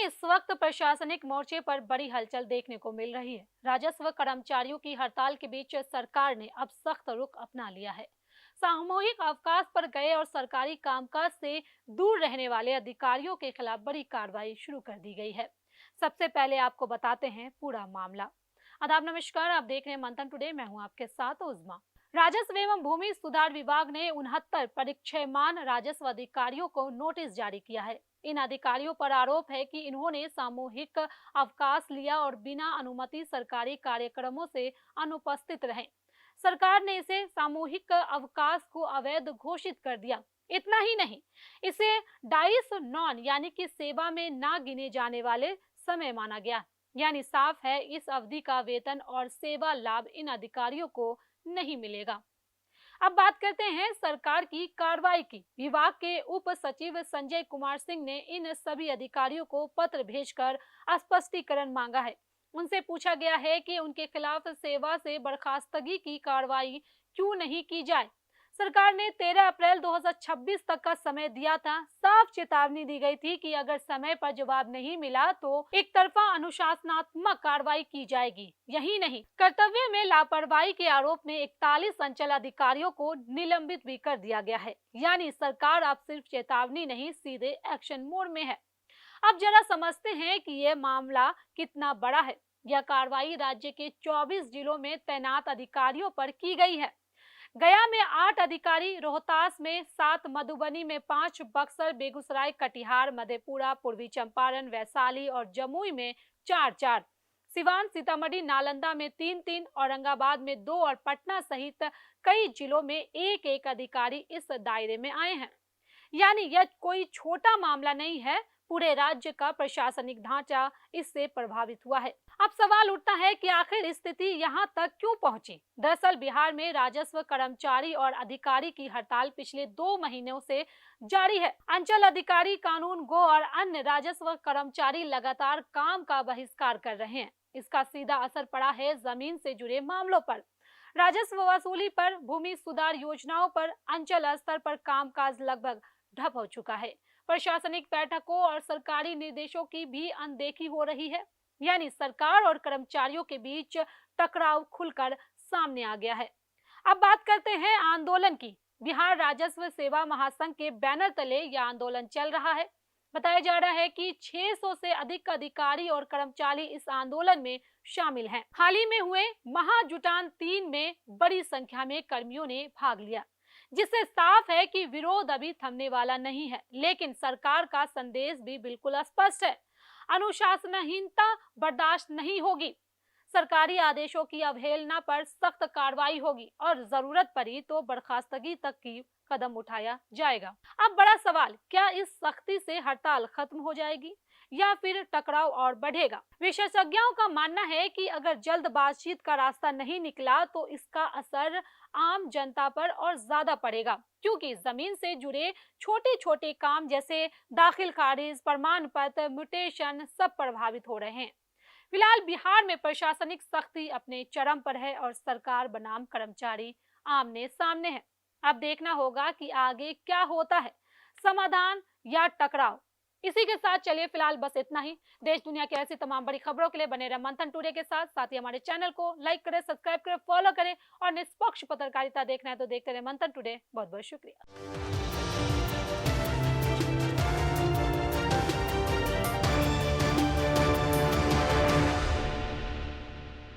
इस वक्त प्रशासनिक मोर्चे पर बड़ी हलचल देखने को मिल रही है। राजस्व कर्मचारियों की हड़ताल के बीच सरकार ने अब सख्त रुख अपना लिया है। सामूहिक अवकाश पर गए और सरकारी कामकाज से दूर रहने वाले अधिकारियों के खिलाफ बड़ी कार्रवाई शुरू कर दी गई है। सबसे पहले आपको बताते हैं पूरा मामला। आदाब, नमस्कार, आप देख रहे हैं मंथन टुडे। मैं हूं आपके साथ उज़मा। राजस्व एवं भूमि सुधार विभाग ने 69 परिक्षयमान राजस्व अधिकारियों को नोटिस जारी किया है। इन अधिकारियों पर आरोप है कि इन्होंने सामूहिक अवकाश लिया और बिना अनुमति सरकारी कार्यक्रमों से अनुपस्थित रहे। सरकार ने इसे सामूहिक अवकाश को अवैध घोषित कर दिया। इतना ही नहीं, इसे डाइस नॉन यानी कि सेवा में ना गिने जाने वाले समय माना गया। यानी साफ है, इस अवधि का वेतन और सेवा लाभ इन अधिकारियों को नहीं मिलेगा। अब बात करते हैं सरकार की कार्रवाई की। विभाग के उप सचिव संजय कुमार सिंह ने इन सभी अधिकारियों को पत्र भेजकर स्पष्टीकरण मांगा है। उनसे पूछा गया है कि उनके खिलाफ सेवा से बर्खास्तगी की कार्रवाई क्यों नहीं की जाए। सरकार ने 13 अप्रैल 2026 तक का समय दिया था। साफ चेतावनी दी गई थी कि अगर समय पर जवाब नहीं मिला तो एक तरफा अनुशासनात्मक कार्रवाई की जाएगी। यही नहीं, कर्तव्य में लापरवाही के आरोप में 41 अंचल अधिकारियों को निलंबित भी कर दिया गया है। यानी सरकार अब सिर्फ चेतावनी नहीं, सीधे एक्शन मोड में है। अब जरा समझते हैं कि यह मामला कितना बड़ा है। यह कार्रवाई राज्य के 24 जिलों में तैनात अधिकारियों पर की गई है। गया में 8 अधिकारी, रोहतास में 7, मधुबनी में 5, बक्सर, बेगूसराय, कटिहार, मधेपुरा, पूर्वी चंपारण, वैशाली और जमुई में 4, सिवान, सीतामढ़ी, नालंदा में 3, औरंगाबाद में 2 और पटना सहित कई जिलों में 1 अधिकारी इस दायरे में आए हैं। यानी यह कोई छोटा मामला नहीं है। पूरे राज्य का प्रशासनिक ढांचा इससे प्रभावित हुआ है। अब सवाल उठता है कि आखिर स्थिति यहाँ तक क्यों पहुंची। दरअसल बिहार में राजस्व कर्मचारी और अधिकारी की हड़ताल पिछले 2 महीनों से जारी है। अंचल अधिकारी, कानून गो और अन्य राजस्व कर्मचारी लगातार काम का बहिष्कार कर रहे हैं। इसका सीधा असर पड़ा है जमीन से जुड़े मामलों पर, राजस्व वसूली पर, भूमि सुधार योजनाओं पर। अंचल स्तर पर कामकाज लगभग ठप हो चुका है। प्रशासनिक बैठकों और सरकारी निर्देशों की भी अनदेखी हो रही है। यानी सरकार और कर्मचारियों के बीच टकराव खुलकर सामने आ गया है। अब बात करते हैं आंदोलन की। बिहार राजस्व सेवा महासंघ के बैनर तले यह आंदोलन चल रहा है। बताया जा रहा है कि 600 से अधिक अधिकारी और कर्मचारी इस आंदोलन में शामिल हैं। हाल ही में हुए महाजुटान 3 में बड़ी संख्या में कर्मियों ने भाग लिया, जिससे साफ है कि विरोध अभी थमने वाला नहीं है। लेकिन सरकार का संदेश भी बिल्कुल स्पष्ट है, अनुशासनहीनता बर्दाश्त नहीं होगी। सरकारी आदेशों की अवहेलना पर सख्त कार्रवाई होगी और जरूरत पड़ी तो बर्खास्तगी तक की कदम उठाया जाएगा। अब बड़ा सवाल, क्या इस सख्ती से हड़ताल खत्म हो जाएगी या फिर टकराव और बढ़ेगा? विशेषज्ञों का मानना है कि अगर जल्द बातचीत का रास्ता नहीं निकला तो इसका असर आम जनता पर और ज्यादा पड़ेगा, क्योंकि जमीन से जुड़े छोटे छोटे काम जैसे दाखिल खारिज, प्रमाण पत्र, म्यूटेशन सब प्रभावित हो रहे हैं। फिलहाल बिहार में प्रशासनिक सख्ती अपने चरम पर है और सरकार बनाम कर्मचारी आमने सामने है। अब देखना होगा कि आगे क्या होता है, समाधान या टकराव। इसी के साथ चलिए फिलहाल बस इतना ही। देश दुनिया की ऐसी तमाम बड़ी खबरों के लिए बने रहे मंथन टुडे के साथ। साथ ही हमारे चैनल को लाइक करें, सब्सक्राइब करें, फॉलो करें और निष्पक्ष पत्रकारिता देखना है तो देखते रहे मंथन टुडे। बहुत बहुत शुक्रिया।